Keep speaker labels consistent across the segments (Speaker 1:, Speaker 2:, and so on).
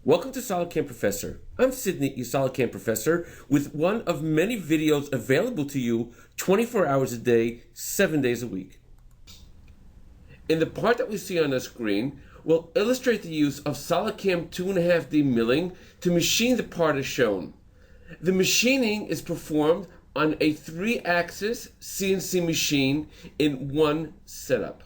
Speaker 1: Welcome to SolidCAM Professor. I'm Sydney, your SolidCAM Professor, with one of many videos available to you 24 hours a day, 7 days a week. In the part that we see on the screen, we'll illustrate the use of SolidCAM 2.5D milling to machine the part as shown. The machining is performed on a 3-axis CNC machine in one setup.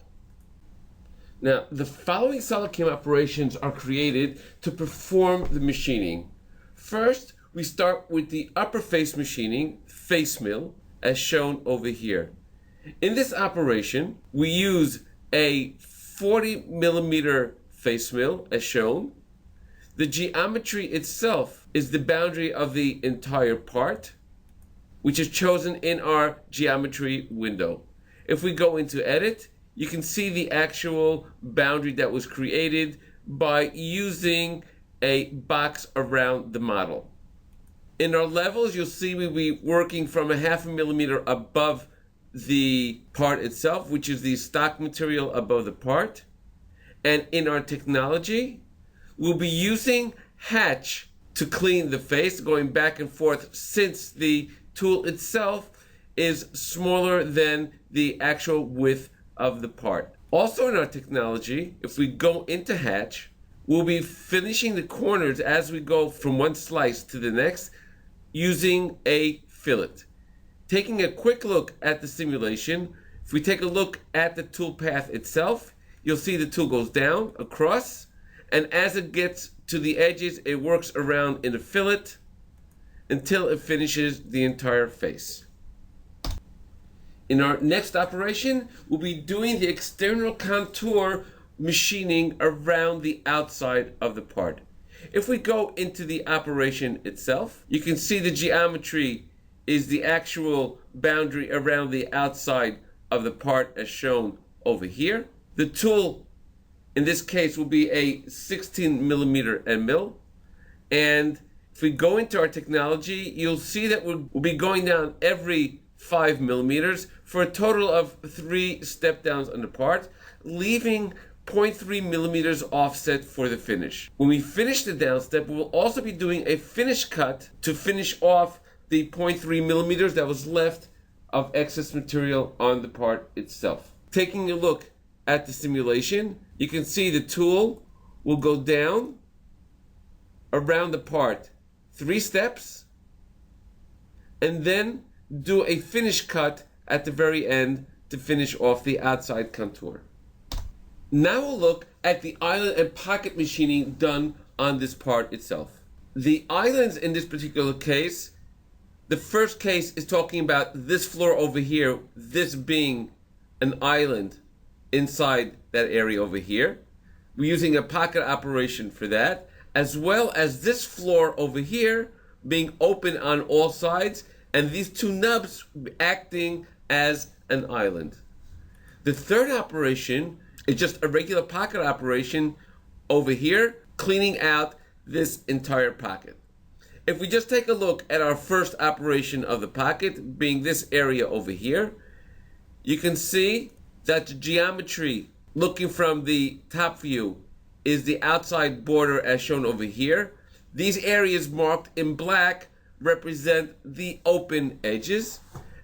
Speaker 1: Now, the following SolidCAM operations are created to perform the machining. First, we start with the upper face machining, face mill, as shown over here. In this operation, we use a 40 millimeter face mill, as shown. The geometry itself is the boundary of the entire part, which is chosen in our geometry window. If we go into edit, you can see the actual boundary that was created by using a box around the model. In our levels, you'll see we'll be working from a 0.5 millimeter above the part itself, which is the stock material above the part. And in our technology, we'll be using hatch to clean the face, going back and forth since the tool itself is smaller than the actual width of the part. Also in our technology, if we go into hatch, we'll be finishing the corners as we go from one slice to the next using a fillet. Taking a quick look at the simulation, if we take a look at the tool path itself, you'll see the tool goes down, across, and as it gets to the edges, it works around in a fillet until it finishes the entire face. In our next operation, we'll be doing the external contour machining around the outside of the part. If we go into the operation itself, you can see the geometry is the actual boundary around the outside of the part as shown over here. The tool in this case will be a 16 millimeter end mill. And if we go into our technology, you'll see that we'll be going down every 5 millimeters for a total of 3 step downs on the part, leaving 0.3 millimeters offset for the finish. When we finish the down step, we'll also be doing a finish cut to finish off the 0.3 millimeters that was left of excess material on the part itself. Taking a look at the simulation, you can see the tool will go down around the part 3 steps and then do a finish cut at the very end to finish off the outside contour. Now we'll look at the island and pocket machining done on this part itself. The islands in this particular case, the first case is talking about this floor over here, this being an island inside that area over here. We're using a pocket operation for that, as well as this floor over here being open on all sides, and these 2 nubs acting as an island. The third operation is just a regular pocket operation over here, cleaning out this entire pocket. If we just take a look at our first operation of the pocket, being this area over here, you can see that the geometry, looking from the top view, is the outside border as shown over here. These areas marked in black represent the open edges,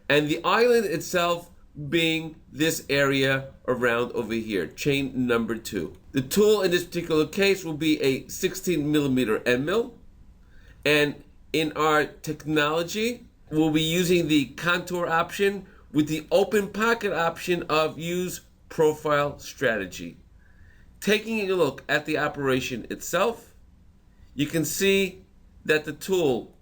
Speaker 1: and the island itself being this area around over here, chain number 2. The tool in this particular case will be a 16 millimeter end mill, and in our technology, we'll be using the contour option with the open pocket option of use profile strategy. Taking a look at the operation itself, you can see that the tool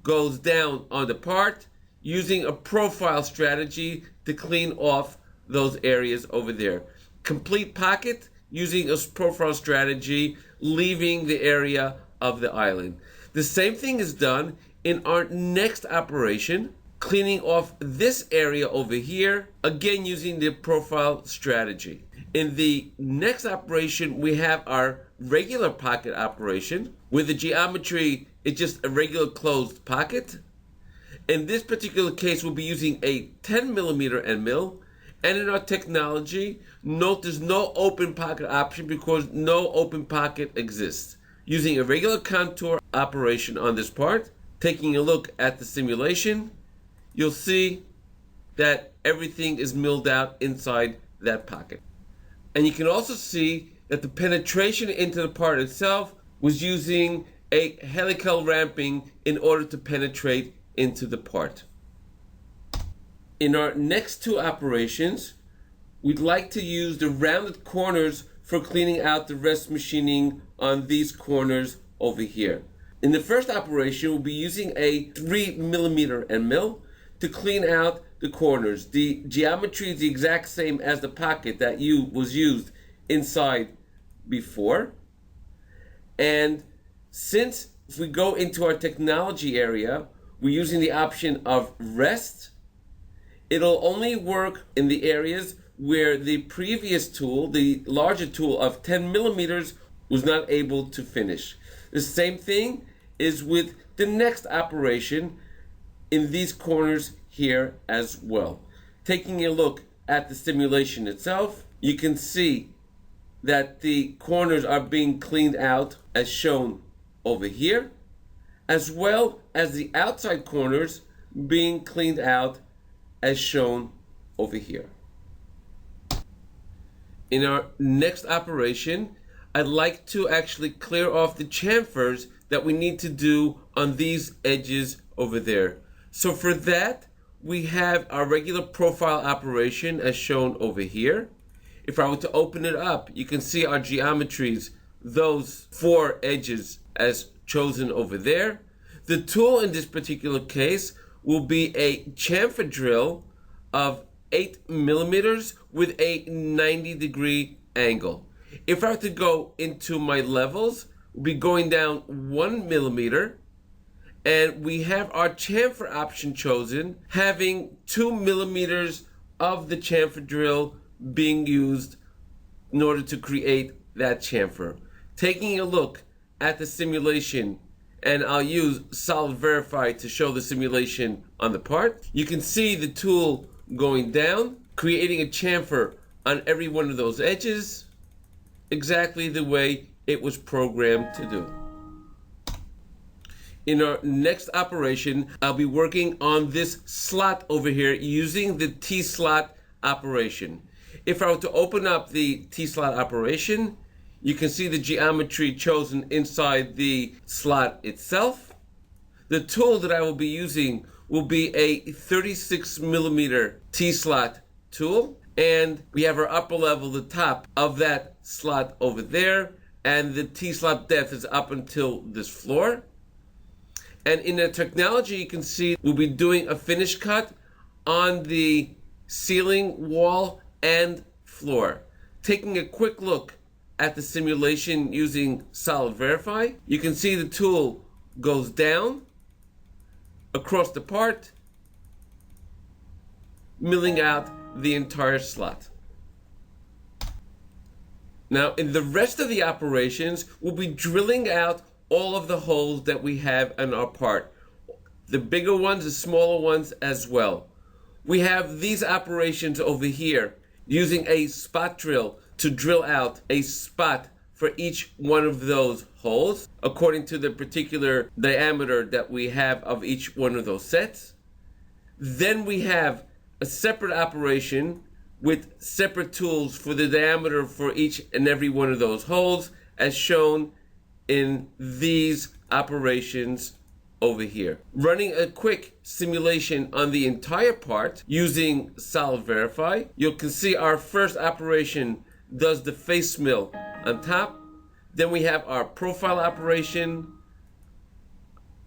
Speaker 1: goes down on the part using a profile strategy to clean off those areas over there. Complete pocket using a profile strategy, leaving the area of the island. The same thing is done in our next operation, cleaning off this area over here, again using the profile strategy. In the next operation, we have our regular pocket operation, where the geometry is just a regular closed pocket. In this particular case, we'll be using a 10 millimeter end mill, and in our technology, note there's no open pocket option because no open pocket exists. using a regular contour operation on this part. Taking a look at the simulation, you'll see that everything is milled out inside that pocket. And you can also see that the penetration into the part itself was using a helical ramping in order to penetrate into the part. In our next two operations, we'd like to use the rounded corners for cleaning out the rest machining on these corners over here. In the first operation, we'll be using a 3mm end mill to clean out the corners. The geometry is the exact same as the pocket that was used inside before. And since if we go into our technology area, we're using the option of rest. It'll only work in the areas where the previous tool, the larger tool of 10mm, was not able to finish. The same thing is with the next operation in these corners here as well. Taking a look at the simulation itself, you can see that the corners are being cleaned out as shown over here, as well as the outside corners being cleaned out as shown over here. In our next operation, I'd like to actually clear off the chamfers that we need to do on these edges over there. So for that, we have our regular profile operation as shown over here. If I were to open it up, you can see our geometries, those four edges as chosen over there. The tool in this particular case will be a chamfer drill of 8mm with a 90-degree angle. If I were to go into my levels, we'll be going down 1mm, and we have our chamfer option chosen, having 2mm of the chamfer drill being used in order to create that chamfer. Taking a look at the simulation, and I'll use Solid Verify to show the simulation on the part. You can see the tool going down, creating a chamfer on every one of those edges, exactly the way it was programmed to do. In our next operation, I'll be working on this slot over here using the T-slot operation. If I were to open up the T-slot operation, you can see the geometry chosen inside the slot itself. The tool that I will be using will be a 36mm T-slot tool, and we have our upper level, the top of that slot over there, and the T-slot depth is up until this floor. And in the technology, you can see we'll be doing a finish cut on the ceiling, wall, and floor. Taking a quick look at the simulation using Solid Verify, you can see the tool goes down across the part, milling out the entire slot. Now, in the rest of the operations, we'll be drilling out all of the holes that we have in our part. The bigger ones, the smaller ones as well. We have these operations over here using a spot drill to drill out a spot for each one of those holes according to the particular diameter that we have of each one of those sets. Then we have a separate operation with separate tools for the diameter for each and every one of those holes as shown in these operations over here. Running a quick simulation on the entire part using Solid Verify, you can see our first operation does the face mill on top. Then we have our profile operation,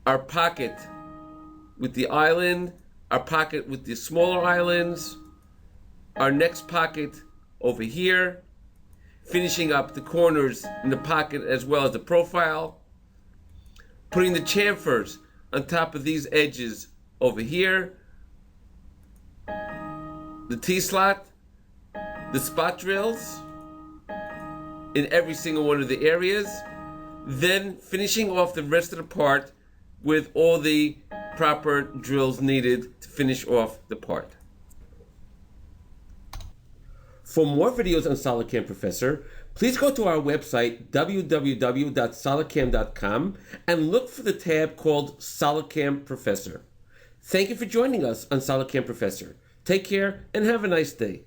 Speaker 1: our pocket with the island, our pocket with the smaller islands, our next pocket over here, finishing up the corners in the pocket as well as the profile, putting the chamfers on top of these edges over here, the T-slot, the spot drills in every single one of the areas, then finishing off the rest of the part with all the proper drills needed to finish off the part. For more videos on SolidCAM Professor, Please go to our website, www.solidcam.com, and look for the tab called SolidCAM Professor. Thank you for joining us on SolidCAM Professor. Take care and have a nice day.